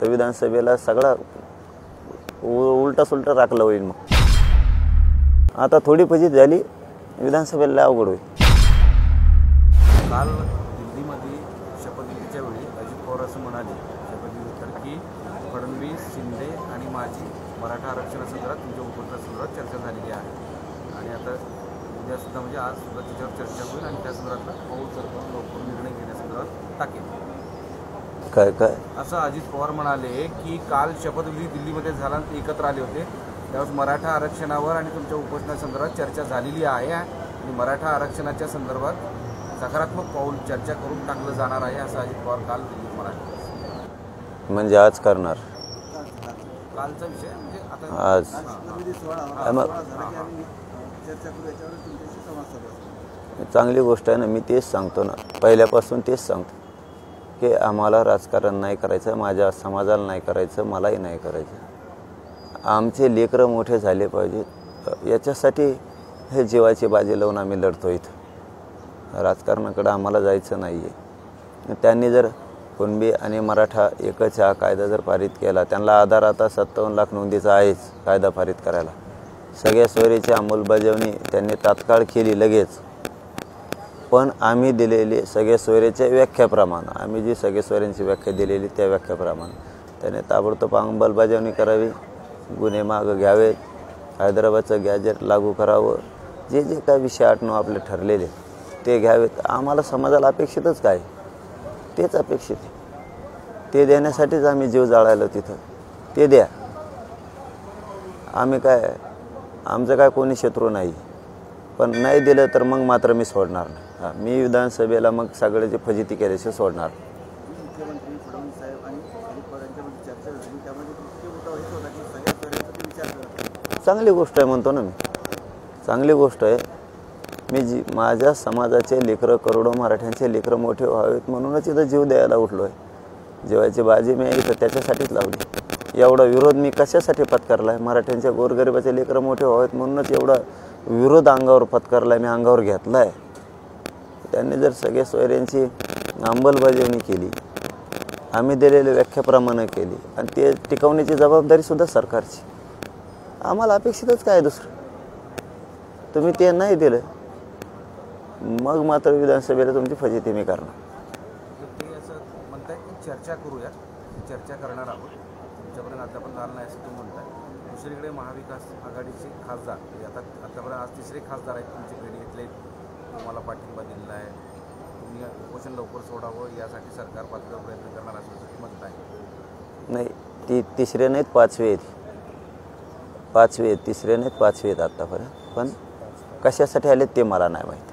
तर विधानसभेला सगळा उलटा सुलटा राखला होईल। मग आता थोडी फजिती झाली, विधानसभेला अवघड होईल। काल दिल्लीमध्ये शपथविधीच्या वेळी अजित पवार असं म्हणाले शपथविधीनंतर की फडणवीस, शिंदे आणि माझी मराठा आरक्षणासंदर्भात तुमच्या उपक्रमासंदर्भात चर्चा झालेली आहे आणि आता उद्यासुद्धा म्हणजे आज सुद्धा त्याच्यावर चर्चा होईल आणि त्या संदर्भातला पाऊल सरकार लवकर निर्णय घेण्यासंदर्भात टाकेल। काय असं अजित पवार म्हणाले की काल शपथविधी दिल्लीमध्ये झाला, एकत्र आले होते, त्यावेळेस मराठा आरक्षणावर आणि तुमच्या उपोषणासंदर्भात चर्चा झालेली आहे आणि मराठा आरक्षणाच्या संदर्भात सकारात्मक पाऊल चर्चा करून टाकलं जाणार आहे असं अजित पवार काल दिल्लीत म्हणाले। म्हणजे आज करणार, कालचा विषय म्हणजे आता आज चांगली गोष्ट आहे ना। मी तेच सांगतो ना, पहिल्यापासून तेच सांगतो की आम्हाला राजकारण नाही करायचं, माझ्या समाजाला नाही करायचं, मलाही नाही करायचं। आमचे लेकरं मोठे झाले पाहिजेत, याच्यासाठी हे जीवाची बाजी लावून आम्ही लढतो। इथं राजकारणाकडे आम्हाला जायचं नाही आहे। त्यांनी जर कुणबी आणि मराठा एकच हा कायदा जर पारित केला, त्यांना आधार आता 57 लाख नोंदीचा आहेच कायदा पारित करायला, सगळ्या सोयरीची अंमलबजावणी त्यांनी तात्काळ केली लगेच। पण आम्ही दिलेली सगळ्या सोयरीच्या व्याख्याप्रमाणे, आम्ही जी सगळ्या सोयऱ्यांची व्याख्या दिलेली त्या व्याख्याप्रमाणे त्याने ताबडतोब अंमलबजावणी करावी, गुन्हे मागं घ्यावेत, हैदराबादचं गॅजेट लागू करावं, जे जे काय विषय 8-9 आपले ठरलेले ते घ्यावेत। आम्हाला समाजाला अपेक्षितच काय, तेच अपेक्षित आहे, ते देण्यासाठीच आम्ही जीव जाळायला तिथं, ते द्या। आम्ही काय, आमचं काय कोणी शत्रू नाही, पण नाही दिलं तर मग मात्र मी सोडणार नाही। मी विधानसभेला मग सगळ्याची फजिती केल्याशिवाय सोडणार। मुख्यमंत्री फडणवीस साहेब आणि अजित पवार यांच्यामध्ये चर्चा झाली, त्यामध्ये मुख्य मुद्दा हेच होता की सगळ्या स्तरांचा विचार करा। चांगली गोष्ट आहे म्हणतो ना मी, चांगली गोष्ट आहे। मी माझ्या समाजाचे लेकरं, करोडो मराठ्यांचे लेकरं मोठे व्हावेत म्हणूनच इथं जीव द्यायला उठलो आहे। जीवाची बाजी मी इथं त्याच्यासाठीच लावली। एवढा विरोध मी कशासाठी पत्करला आहे? मराठ्यांच्या गोरगरिबाचे लेकरं मोठे व्हावेत म्हणूनच एवढा विरोध अंगावर पत्करला आहे, मी अंगावर घेतला आहे। त्यांनी जर सगळ्या सोयऱ्यांची अंमलबजावणी केली, आम्ही दिलेल्या व्याख्याप्रमाणे केली आणि ते टिकवण्याची जबाबदारीसुद्धा सरकारची, आम्हाला अपेक्षितच काय दुसरं? तुम्ही ते नाही दिलं, मग मात्र विधानसभेला तुमची फजिती मी करणार। ते असं म्हणताय की चर्चा करूया, चर्चा करणार आहोत, तुमच्यापर्यंत अद्याप झालं नाही असं तुम्ही म्हणताय। दुसरीकडे महाविकास आघाडीचे खासदार आतापर्यंत आज तिसरे खासदार आहेत तुमचे भेटी घेतले, तुम्हाला पाठिंबा दिलेला आहे, तुम्ही उपोषण लवकर सोडावं यासाठी सरकार पातळीवर प्रयत्न करणार असं म्हणताय। नाही, ती तिसरे नाहीत, पाचवे आहेत, पाचवे आहेत, तिसरे नाहीत, पाचवे आहेत आत्तापर्यंत। पण कशासाठी आलेत ते मला नाही माहीत,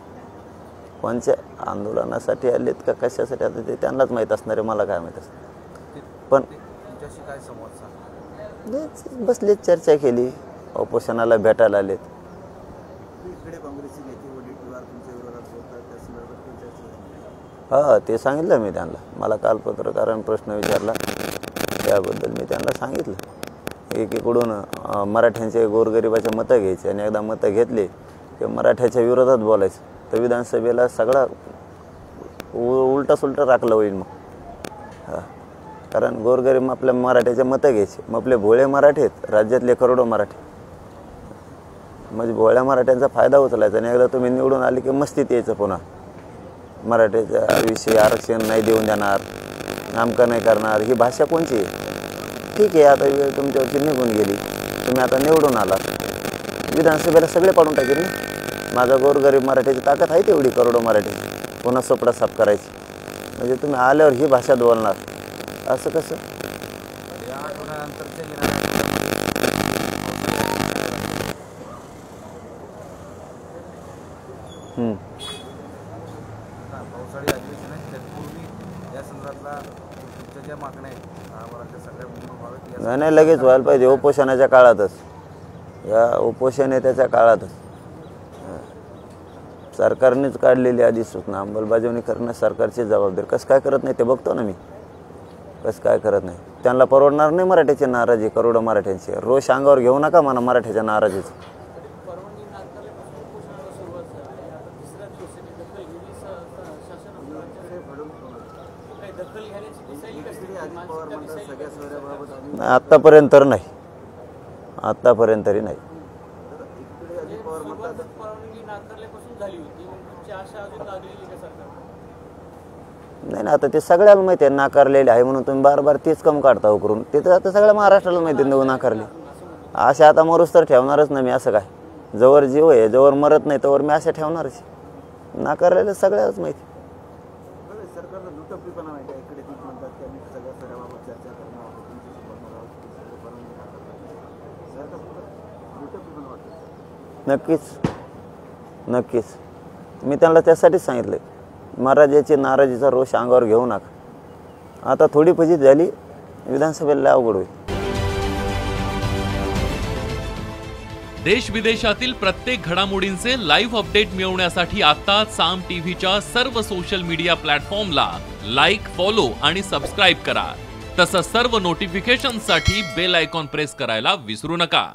कोणत्या आंदोलनासाठी आलेत का कशासाठी आले ते त्यांनाच माहीत असणार आहे, मला काय माहीत असणार। पण तुमच्याशी काय संवाद साधला? बसलेत, चर्चा केली, उपोषणाला भेटायला आलेत। इकडे काँग्रेसचे नेते वडेट्टीवार तुमच्या विरोधात बोलतात, त्या संदर्भात चर्चा झाली? हां, ते सांगितलं मी त्यांना। मला काल पत्रकारांनी प्रश्न विचारला, त्याबद्दल मी त्यांना सांगितलं। एकीकडून मराठ्यांचे गोरगरिबाचे मतं घ्यायचे आणि एकदा मतं घेतले की मराठ्याच्या विरोधात बोलायचं, तर विधानसभेला सगळा उलटा सुलटा राखला होईल। मग कारण गोरगरीब आपल्या मराठ्याचे मतं घ्यायचे, मग आपले भोळे मराठे आहेत, राज्यातले करोडो मराठे, म्हणजे भोळ्या मराठ्यांचा फायदा उचलायचा आणि एकदा तुम्ही निवडून आले की मस्तीत यायचं पुन्हा, मराठ्याच्या विषयी आरक्षण नाही देऊन देणार, नामकं नाही करणार, ही भाषा कोणची आहे? ठीक आहे, आता वेळ तुमच्यावरची निघून गेली, तुम्ही आता निवडून आला, विधानसभेला सगळे पाडून टाकेल ना। माझा गोरगरीब मराठ्याची ताकद आहे तेवढी, करोडो मराठी पुन्हा सोपडा साफ करायची, म्हणजे तुम्ही आल्यावर ही भाषात बोलणार, असं कसं? या आठवड्यानंतरच्या येणाऱ्या पावसाळी अधिवेशन आहे, तत्पूर्वी या संदर्भातला तुमच्या ज्या मागण्या आहेत आम्हाला सगळ्या पूर्ण व्हाव्यात, नाही लगेच व्हायला पाहिजे, उपोषणाच्या काळातच, या उपोषण आहे त्याच्या काळातच। सरकारनेच काढलेली अधिसूचना अंमलबजावणी करणं सरकारची जबाबदारी, कसं काय करत नाही ते बघतो ना मी, कसं काय करत नाही। त्यांना परवडणार नाही मराठ्याची नाराजी, करोडो मराठ्यांची, रोष अंगावर घेऊ नका म्हणा मराठ्याच्या नाराजीचं। अजित पवार म्हणतात सगळ्या सोयऱ्याबाबत आणि आत्तापर्यंत तर नाही, आत्तापर्यंत तरी नाही. एकीकडे अजित पवार म्हणतात परवानगी नाकारल्यापासून झाली होती, मग तुमची आशा अजून लागलेली का सरकार? नाही ना, आता ते सगळ्याला माहिती आहे नाकारलेले आहे म्हणून तुम्ही बार बार तेच कम काढता उकरून. ते तर आता सगळ्या महाराष्ट्राला माहिती आहे नाकारले. अशा आता मरूस तर ठेवणारच नाही मी. असं काय जवळ जीव आहे, जवळ मरत नाही तोवर मी अशा ठेवणारच. नाकारलेलं सगळ्याच माहिती. बरं, सरकारला दुटप्पीपणा माहिती आहे. इकडे ती म्हणतात की आम्ही सगळ्या सोयऱ्याबाबत चर्चा करणार आहोत, तुमच्याशी बोलणार आहोत, सगळं परवानगी नाकारणार. सरकार फक्त दुटप्पीपणा वाटतं. नक्कीच नक्कीच, मी त्यांना त्यासाठीच सांगितलं, महाराजाची नाराजीचा रोष अंगावर घेऊ नका. आता थोडी फजित झाली, विधानसभेला अवघड होईल. देश विदेशातील प्रत्येक घडामोडींचे लाईव्ह अपडेट मिळवण्यासाठी आता साम टीव्हीच्या सर्व सोशल मीडिया प्लॅटफॉर्मला लाईक, फॉलो आणि सबस्क्राईब करा. तसंच सर्व नोटिफिकेशनसाठी बेल आयकॉन प्रेस करायला विसरू नका.